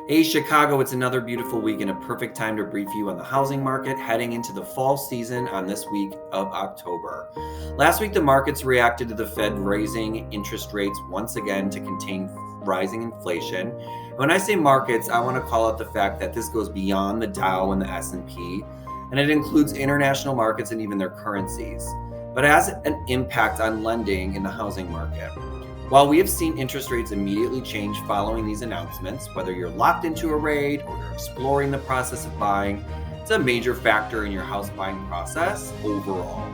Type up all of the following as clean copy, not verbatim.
Hey, Chicago, it's another beautiful week and a perfect time to brief you on the housing market heading into the fall season on this week of October. Last week, the markets reacted to the Fed raising interest rates once again to contain rising inflation. When I say markets, I want to call out the fact that this goes beyond the Dow and the S&P, and it includes international markets and even their currencies, but it has an impact on lending in the housing market. While we have seen interest rates immediately change following these announcements, whether you're locked into a rate or you're exploring the process of buying, it's a major factor in your house buying process overall.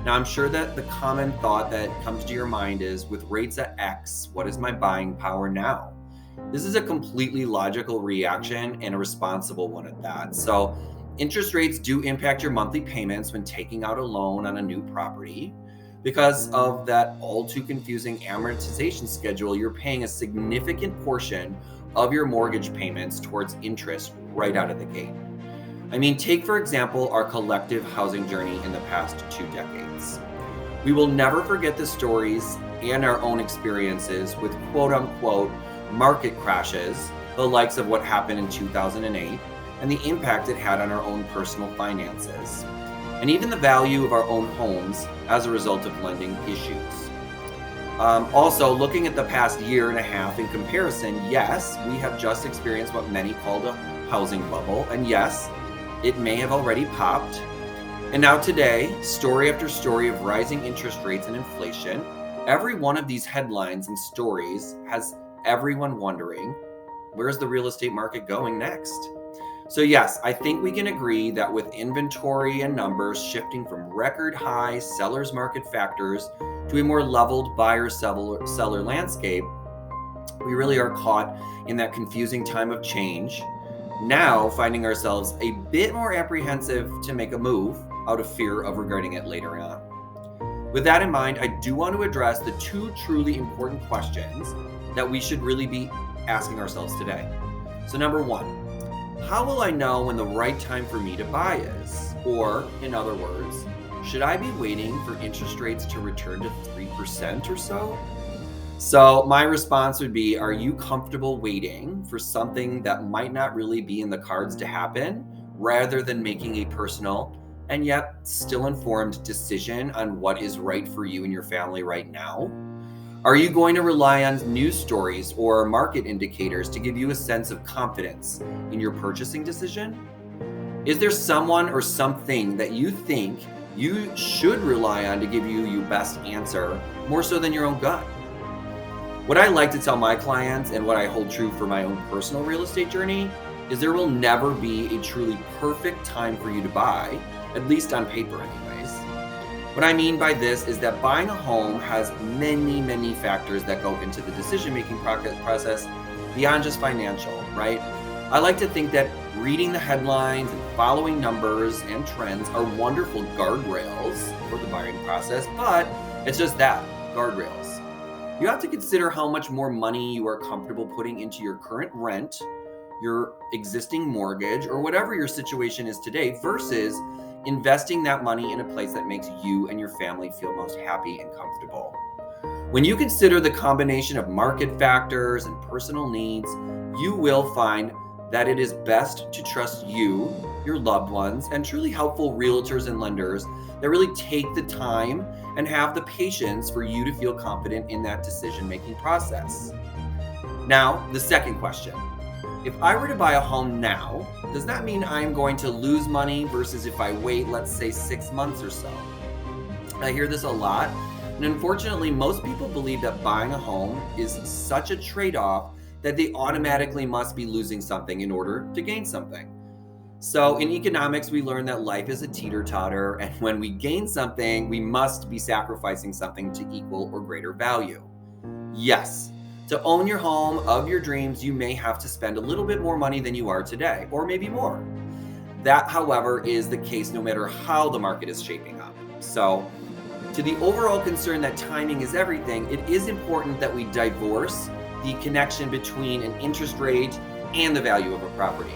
Now, I'm sure that the common thought that comes to your mind is, with rates at X, what is my buying power now? This is a completely logical reaction and a responsible one at that. So, interest rates do impact your monthly payments when taking out a loan on a new property. Because of that all too confusing amortization schedule, you're paying a significant portion of your mortgage payments towards interest right out of the gate. I mean, take for example our collective housing journey in the past 2 decades. We will never forget the stories and our own experiences with quote unquote market crashes, the likes of what happened in 2008, and the impact it had on our own personal finances, and even the value of our own homes as a result of lending issues. Also, looking at the past year and a half in comparison, yes, we have just experienced what many called a housing bubble, and yes, it may have already popped. And now today, story after story of rising interest rates and inflation, every one of these headlines and stories has everyone wondering, where's the real estate market going next? So yes, I think we can agree that with inventory and numbers shifting from record high seller's market factors to a more leveled buyer-seller landscape, we really are caught in that confusing time of change, now finding ourselves a bit more apprehensive to make a move out of fear of regretting it later on. With that in mind, I do want to address the 2 truly important questions that we should really be asking ourselves today. So number 1, how will I know when the right time for me to buy is? Or, in other words, should I be waiting for interest rates to return to 3% or so? So my response would be, are you comfortable waiting for something that might not really be in the cards to happen, rather than making a personal and yet still informed decision on what is right for you and your family right now? Are you going to rely on news stories or market indicators to give you a sense of confidence in your purchasing decision? Is there someone or something that you think you should rely on to give you your best answer, more so than your own gut? What I like to tell my clients, and what I hold true for my own personal real estate journey, is there will never be a truly perfect time for you to buy, at least on paper anyways. What I mean by this is that buying a home has many factors that go into the decision-making process beyond just financial, right? I like to think that reading the headlines and following numbers and trends are wonderful guardrails for the buying process, but it's just that, guardrails. You have to consider how much more money you are comfortable putting into your current rent, your existing mortgage, or whatever your situation is today, versus investing that money in a place that makes you and your family feel most happy and comfortable. When you consider the combination of market factors and personal needs, you will find that it is best to trust you, your loved ones, and truly helpful realtors and lenders that really take the time and have the patience for you to feel confident in that decision-making process. Now, the second question. If I were to buy a home now, does that mean I'm going to lose money versus if I wait, let's say 6 months or so? I hear this a lot, and unfortunately, most people believe that buying a home is such a trade-off that they automatically must be losing something in order to gain something. So in economics, we learn that life is a teeter-totter, and when we gain something, we must be sacrificing something to equal or greater value. Yes. To own your home of your dreams, you may have to spend a little bit more money than you are today, or maybe more. That, however, is the case no matter how the market is shaping up. So, to the overall concern that timing is everything, it is important that we divorce the connection between an interest rate and the value of a property.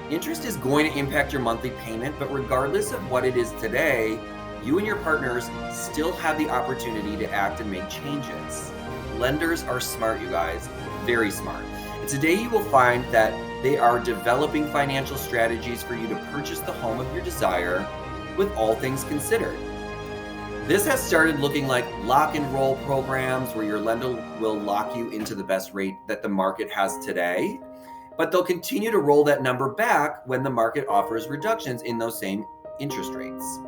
Interest is going to impact your monthly payment, but regardless of what it is today, you and your partners still have the opportunity to act and make changes. Lenders are smart, you guys, very smart. Today you will find that they are developing financial strategies for you to purchase the home of your desire with all things considered. This has started looking like lock and roll programs where your lender will lock you into the best rate that the market has today, but they'll continue to roll that number back when the market offers reductions in those same interest rates.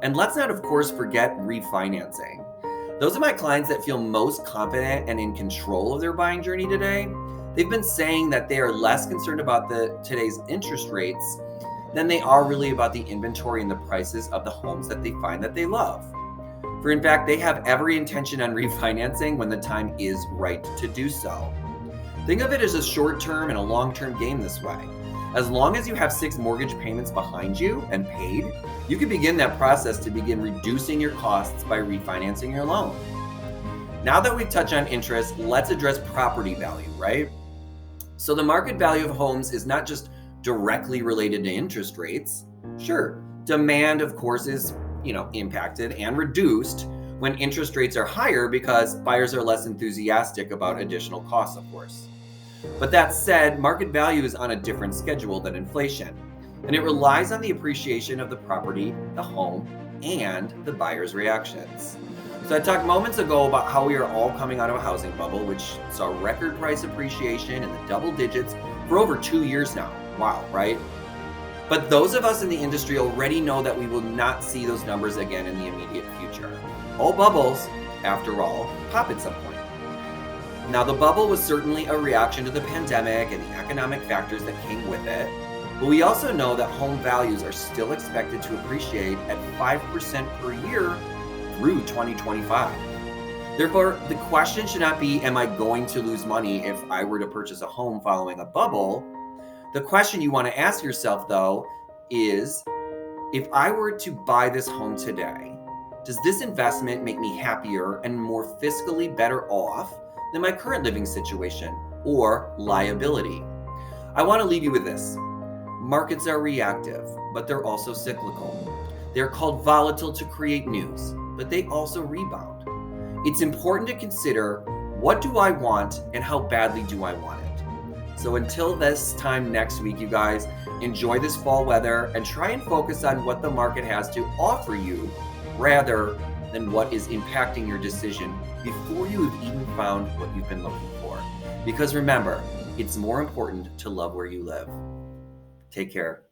And let's not, of course, forget refinancing. Those are my clients that feel most confident and in control of their buying journey today. They've been saying that they are less concerned about today's interest rates than they are really about the inventory and the prices of the homes that they find that they love. For in fact, they have every intention on refinancing when the time is right to do so. Think of it as a short-term and a long-term game this way. As long as you have 6 mortgage payments behind you and paid, you can begin that process to begin reducing your costs by refinancing your loan. Now that we've touched on interest, let's address property value, right? So the market value of homes is not just directly related to interest rates. Sure, demand, of course, is impacted and reduced when interest rates are higher because buyers are less enthusiastic about additional costs, of course. But that said, market value is on a different schedule than inflation, and it relies on the appreciation of the property, the home, and the buyer's reactions. So I talked moments ago about how we are all coming out of a housing bubble, which saw record price appreciation in the double digits for over 2 years now. Wow, right? But those of us in the industry already know that we will not see those numbers again in the immediate future. All bubbles, after all, pop at some point. Now, the bubble was certainly a reaction to the pandemic and the economic factors that came with it, but we also know that home values are still expected to appreciate at 5% per year through 2025. Therefore, the question should not be, am I going to lose money if I were to purchase a home following a bubble? The question you want to ask yourself, though, is, if I were to buy this home today, does this investment make me happier and more fiscally better off than my current living situation or liability? I want to leave you with this. Markets are reactive, but they're also cyclical. They're called volatile to create news, but they also rebound. It's important to consider, what do I want and how badly do I want it? So until this time next week, you guys, enjoy this fall weather and try and focus on what the market has to offer you rather than what is impacting your decision before you have even found what you've been looking for. Because remember, it's more important to love where you live. Take care.